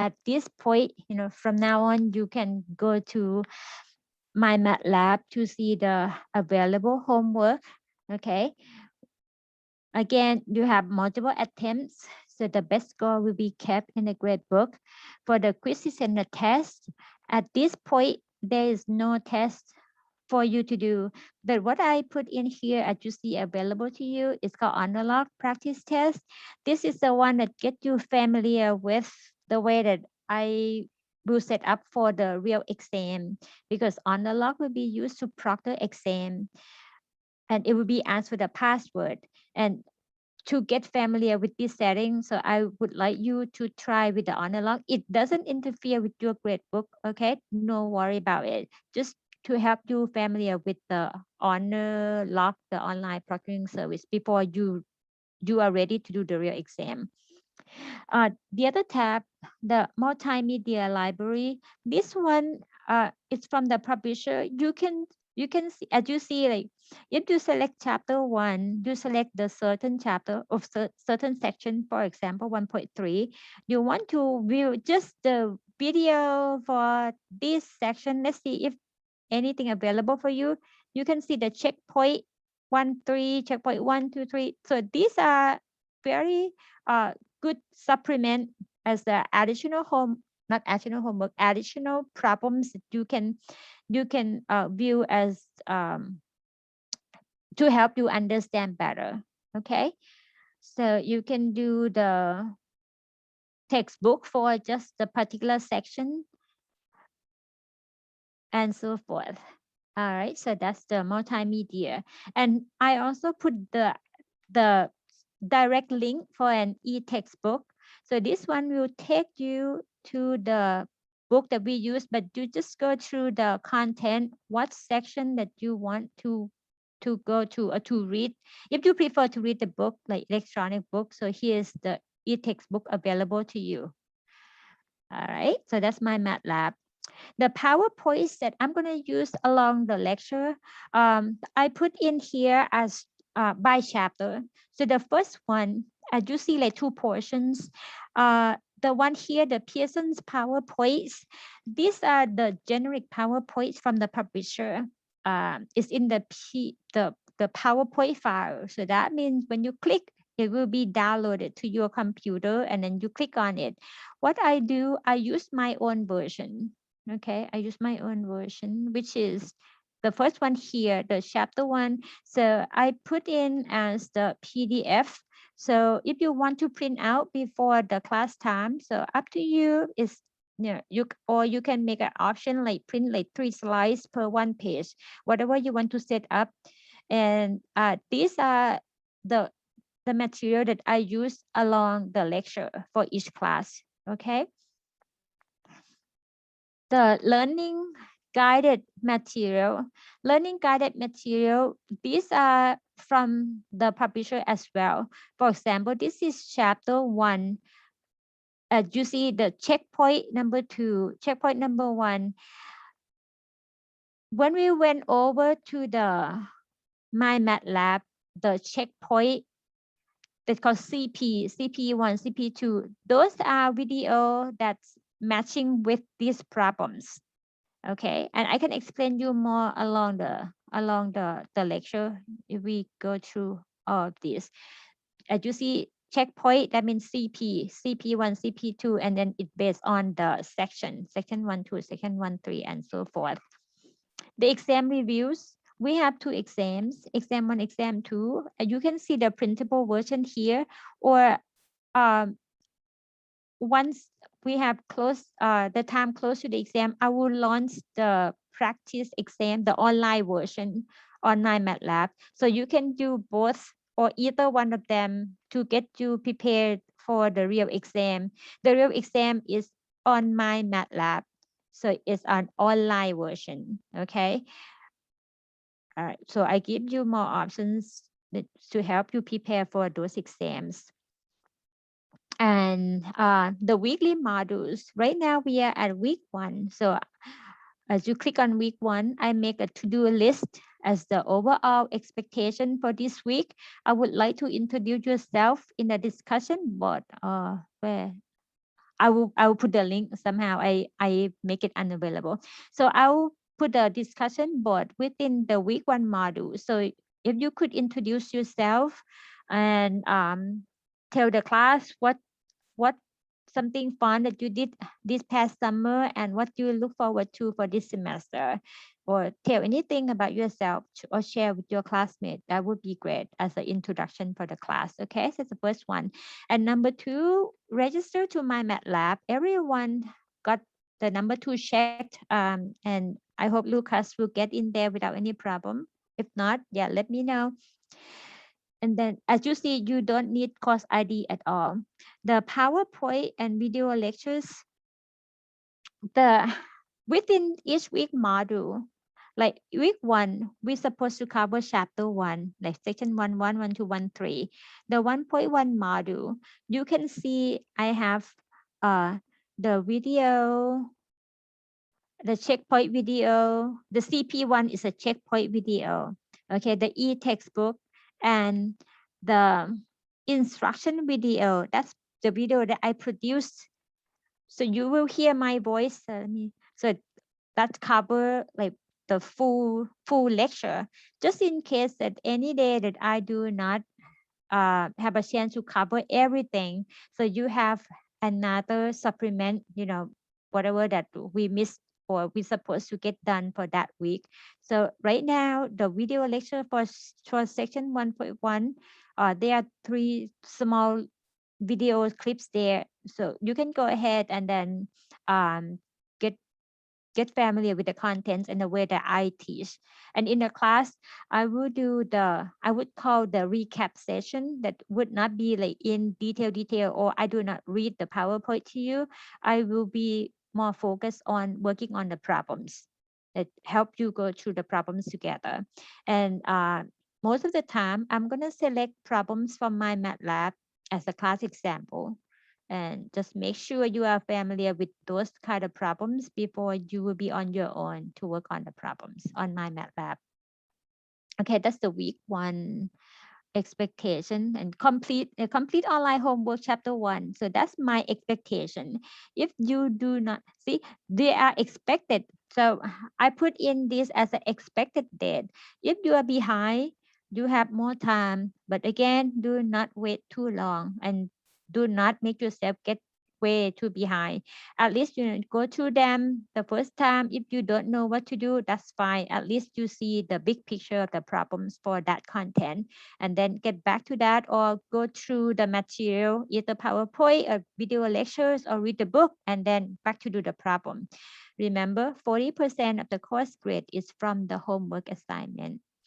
at this point, from now on, you can go to Mymatlab to see the available homework. Okay. Again, you have multiple attempts, so the best score will be kept in the grade book. For the quizzes and the test, at this point, there is no test for you to do. But what I put in here, as you see available to you, is called analog practice test. This is the one that gets you familiar with the way that I will set up for the real exam, because analog will be used to proctor exam, and it will be asked for the password. And to get familiar with this setting, so I would like you to try with the analog. It doesn't interfere with your grade book, okay? No worry about it. Just to help you familiar with the honor log, the online proctoring service, before you are ready to do the real exam. The other tab, the Multimedia Library, this one is from the publisher. You can see, as you see, like if you select chapter 1, you select the certain chapter of certain section, for example 1.3. You want to view just the video for this section. Let's see if anything available for you. You can see the checkpoint 1, 3, checkpoint 1, 2, 3. So these are very good supplement as the additional not additional homework, additional problems that you can view as to help you understand better. Okay, so you can do the textbook for just the particular section and so forth. All right, so that's the multimedia. And I also put the direct link for an e-textbook. So this one will take you to the book that we use, but you just go through the content, what section that you want to go to or to read. If you prefer to read the book, like electronic book, so here's the e-textbook available to you. All right, so that's Mymatlab. The PowerPoints that I'm going to use along the lecture, I put in here as by chapter. So the first one, as you see, like 2 portions. The one here, the Pearson's PowerPoints, these are the generic PowerPoints from the publisher. It's in the PowerPoint file. So that means when you click, it will be downloaded to your computer, and then you click on it. What I do, I use my own version. Okay, I use my own version, which is the first one here, the chapter 1. So I put in as the PDF. So if you want to print out before the class time, so up to you. Is you can make an option like print like 3 slides per 1 page, whatever you want to set up. And these are the material that I use along the lecture for each class. Okay. The learning guided material, these are from the publisher as well. For example, this is chapter 1. As you see, the checkpoint number 2, checkpoint number 1. When we went over to the Mymatlab, the checkpoint that's called CP1, CP2, those are video that's matching with these problems. Okay, and I can explain you more along the lecture if we go through all of this. As you see, checkpoint, that means CP1, CP2, and then it based on the section 1, 2, section 1, 3, and so forth. The exam reviews, we have 2 exams, exam 1, exam 2. You can see the printable version here, or once we have the time close to the exam, I will launch the practice exam, the online version on Mymatlab. So you can do both or either one of them to get you prepared for the real exam. The real exam is on Mymatlab. So it's an online version, okay? All right, so I give you more options to help you prepare for those exams. And the weekly modules, right now we are at week 1. So as you click on week 1, I make a to-do list as the overall expectation for this week. I would like to introduce yourself in the discussion board where I will put the link somehow. I make it unavailable. So I'll put a discussion board within the week 1 module. So if you could introduce yourself and tell the class what something fun that you did this past summer and what you look forward to for this semester, or tell anything about yourself or share with your classmates, that would be great as an introduction for the class. Okay, so that's the first one. And number 2, register to Mymatlab. Everyone got the number 2 checked, and I hope Lucas will get in there without any problem. If not, yeah, let me know. And then as you see, you don't need course ID at all. The PowerPoint and video lectures, the within each week module, like week 1, we're supposed to cover chapter 1, like section 1.1, 1.2, 1.3. The 1.1 module, you can see I have the video, the checkpoint video. The CP1 is a checkpoint video. Okay, the e-textbook and the instruction video. That's the video that I produced. So you will hear my voice. So that cover like the full lecture. Just in case that any day that I do not have a chance to cover everything, so you have another supplement, whatever that we missed or we supposed to get done for that week. So right now, the video lecture for section 1.1, there are 3 small video clips there. So you can go ahead and then um, get familiar with the contents and the way that I teach. And in the class, I would call the recap session that would not be like in detail, or I do not read the PowerPoint to you. I will be more focused on working on the problems that help you go through the problems together. And most of the time, I'm going to select problems from Mymatlab as a class example, and just make sure you are familiar with those kind of problems before you will be on your own to work on the problems on Mymatlab. Okay, that's the week 1 expectation, and complete online homework chapter 1. So that's my expectation. If you do not see, they are expected. So I put in this as an expected date. If you are behind, you have more time, but again, do not wait too long and do not make yourself get way too behind. At least you go through them the first time. If you don't know what to do, that's fine. At least you see the big picture of the problems for that content, and then get back to that, or go through the material, either PowerPoint or video lectures, or read the book and then back to do the problem. Remember, 40% of the course grade is from the homework assignment.